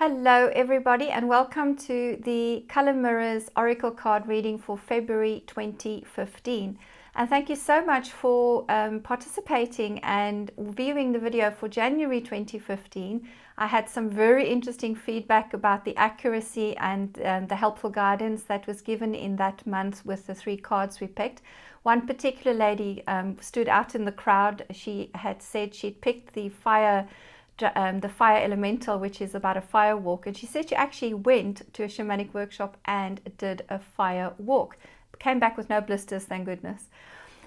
Hello everybody and welcome to the Color Mirrors Oracle card reading for February 2015, and thank you so much for participating and viewing the video for January 2015. I had some very interesting feedback about the accuracy and the helpful guidance that was given in that month with the 3 cards we picked. One particular lady stood out in the crowd. She had said she'd picked the fire elemental, which is about a fire walk, and she said she actually went to a shamanic workshop and did a fire walk. Came back with no blisters, thank goodness.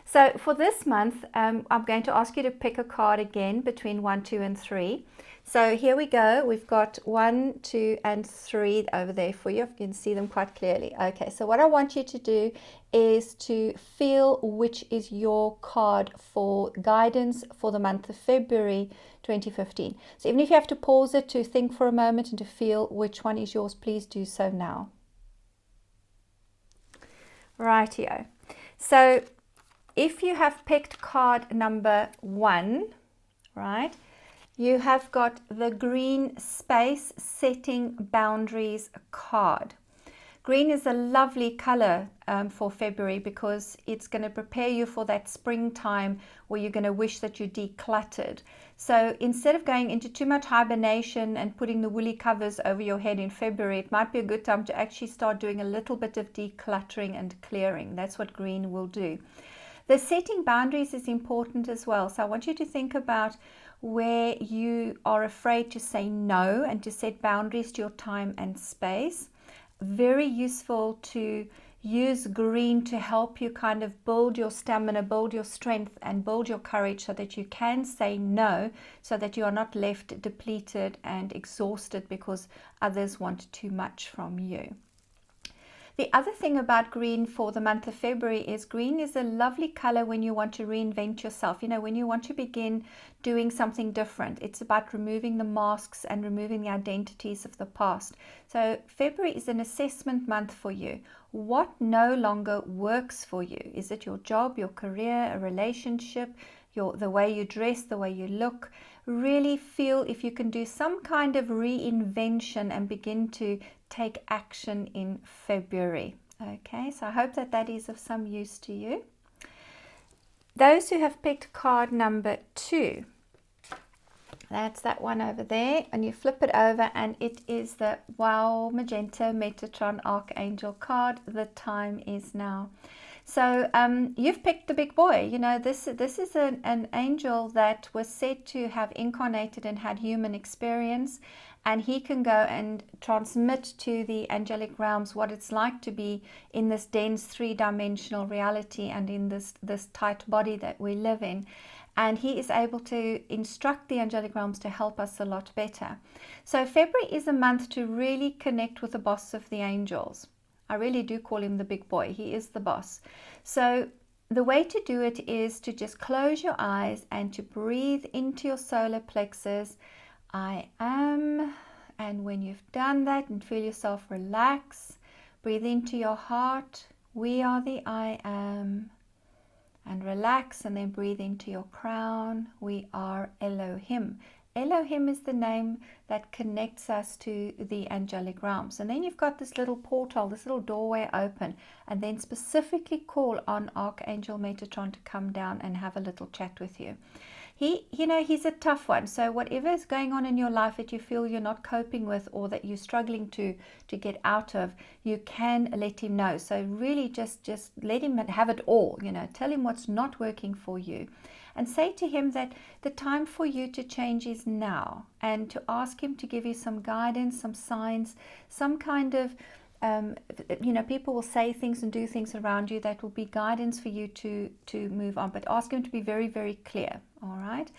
So for this month, I'm going to ask you to pick a card again between 1, 2 and 3. So here we go. We've got 1, 2 and 3 over there for you. You can see them quite clearly. Okay, so what I want you to do is to feel which is your card for guidance for the month of February 2015. So even if you have to pause it to think for a moment and to feel which one is yours, please do so now. Rightio. So if you have picked card number 1, right, you have got the green space setting boundaries card. Green is a lovely color for February because it's going to prepare you for that springtime where you're going to wish that you decluttered. So instead of going into too much hibernation and putting the woolly covers over your head in February, it might be a good time to actually start doing a little bit of decluttering and clearing. That's what green will do. The setting boundaries is important as well. So I want you to think about where you are afraid to say no and to set boundaries to your time and space. Very useful to use green to help you kind of build your stamina, build your strength and build your courage so that you can say no, so that you are not left depleted and exhausted because others want too much from you. The other thing about green for the month of February is green is a lovely color when you want to reinvent yourself. You know, when you want to begin doing something different. It's about removing the masks and removing the identities of the past. So February is an assessment month for you. What no longer works for you? Is it your job, your career, a relationship, the way you dress, the way you look? Really feel if you can do some kind of reinvention and begin to take action in February. Okay, so I hope that that is of some use to you. Those who have picked card number 2, that's that one over there, and you flip it over and it is the Wow Magenta Metatron Archangel card. The time is now. So you've picked the big boy. You know, this is an angel that was said to have incarnated and had human experience, and he can go and transmit to the angelic realms what it's like to be in this dense 3-dimensional reality and in this tight body that we live in. And he is able to instruct the angelic realms to help us a lot better. So February is a month to really connect with the boss of the angels. I really do call him the big boy. He is the boss. So the way to do it is to just close your eyes and to breathe into your solar plexus. I am. And when you've done that and feel yourself relax, breathe into your heart. We are the I am. And relax, and then breathe into your crown. We are Elohim. Elohim is the name that connects us to the angelic realms. And then you've got this little portal, this little doorway open, and then specifically call on Archangel Metatron to come down and have a little chat with you. He's a tough one. So whatever is going on in your life that you feel you're not coping with or that you're struggling to get out of, you can let him know. So really just let him have it all. You know, tell him what's not working for you. And say to him that the time for you to change is now, and to ask him to give you some guidance, some signs, some kind of, people will say things and do things around you that will be guidance for you to move on. But ask him to be very, very clear, all right?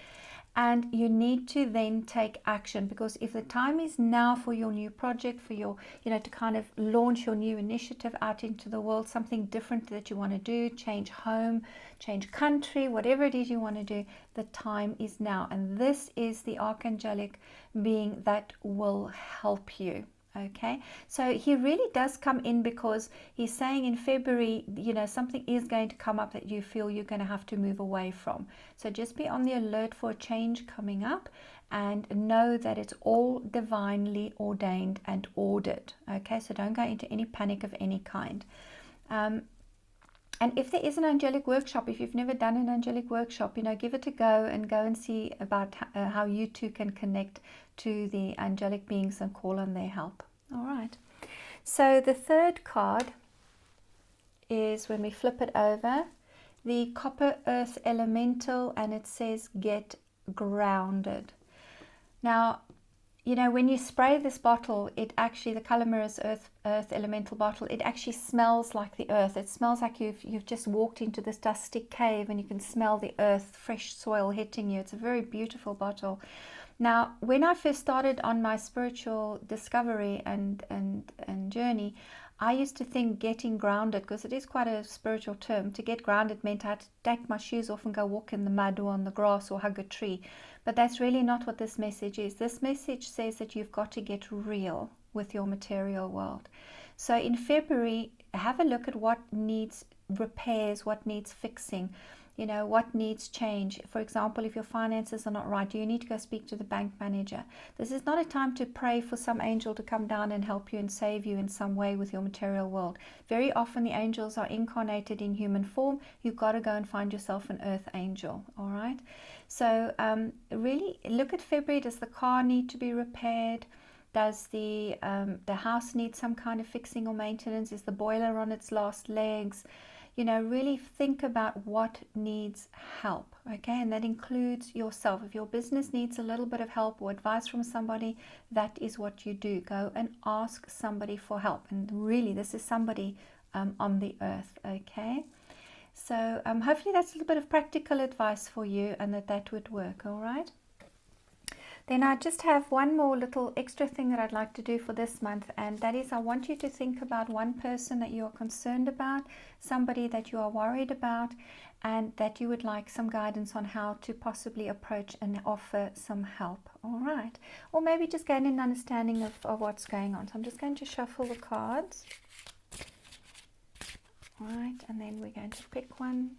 And you need to then take action, because if the time is now for your new project, for your, to kind of launch your new initiative out into the world, something different that you want to do, change home, change country, whatever it is you want to do, the time is now. And this is the archangelic being that will help you. Okay, so he really does come in because he's saying in February, you know, something is going to come up that you feel you're going to have to move away from. So just be on the alert for a change coming up, and know that it's all divinely ordained and ordered. Okay, so don't go into any panic of any kind. And if there is an angelic workshop, if you've never done an angelic workshop, you know, give it a go and see about how you too can connect to the angelic beings and call on their help. All right. So the third card is, when we flip it over, the Copper Earth Elemental, and it says get grounded. Now, you know, when you spray this bottle, it actually, the Color Mirrors Earth Elemental bottle, it actually smells like the earth. It smells like you've just walked into this dusty cave and you can smell the earth, fresh soil hitting you. It's a very beautiful bottle. Now, when I first started on my spiritual discovery and journey, I used to think getting grounded, because it is quite a spiritual term, to get grounded meant I had to take my shoes off and go walk in the mud or on the grass or hug a tree. But that's really not what this message is. This message says that you've got to get real with your material world. So in February, have a look at what needs repairs, what needs fixing. You know, what needs change. For example, if your finances are not right, you need to go speak to the bank manager. This is not a time to pray for some angel to come down and help you and save you in some way with your material world. Very often the angels are incarnated in human form. You've got to go and find yourself an earth angel. All right. So really look at February. Does the car need to be repaired? Does the house need some kind of fixing or maintenance? Is the boiler on its last legs? You know, really think about what needs help, okay? And that includes yourself. If your business needs a little bit of help or advice from somebody, that is what you do. Go and ask somebody for help. And really, this is somebody on the earth, okay? So hopefully that's a little bit of practical advice for you, and that would work, all right? Then I just have one more little extra thing that I'd like to do for this month, and that is I want you to think about one person that you are concerned about, somebody that you are worried about, and that you would like some guidance on how to possibly approach and offer some help. All right. Or maybe just gain an understanding of what's going on. So I'm just going to shuffle the cards. All right, and then we're going to pick one.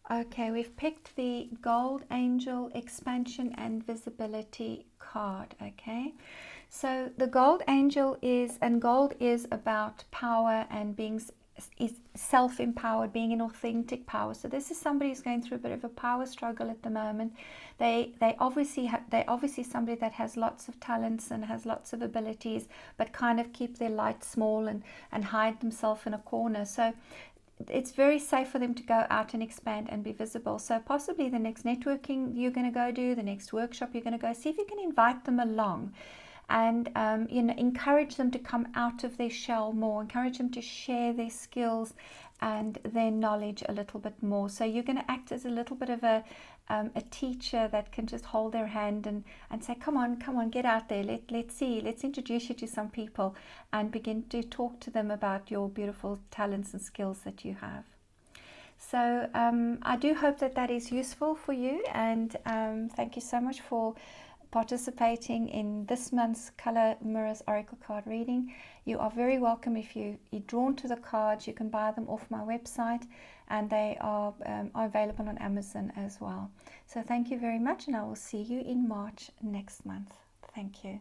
Okay, we've picked the Gold Angel Expansion and Visibility card, okay? So the Gold Angel is, and gold is about power and being self-empowered, being in authentic power. So this is somebody who's going through a bit of a power struggle at the moment. They obviously somebody that has lots of talents and has lots of abilities, but kind of keep their light small and hide themselves in a corner. So it's very safe for them to go out and expand and be visible. So possibly the next networking you're going to go do, the next workshop you're going to go, see if you can invite them along, and you know, encourage them to come out of their shell more, encourage them to share their skills and their knowledge a little bit more. So you're going to act as a little bit of a teacher that can just hold their hand and say, come on, get out there, let's introduce you to some people and begin to talk to them about your beautiful talents and skills that you have. So I do hope that is useful for you, and thank you so much for participating in this month's Color Mirrors Oracle card reading. You are very welcome. If you're drawn to the cards, you can buy them off my website, and they are available on Amazon as well. So thank you very much, and I will see you in March next month. Thank you.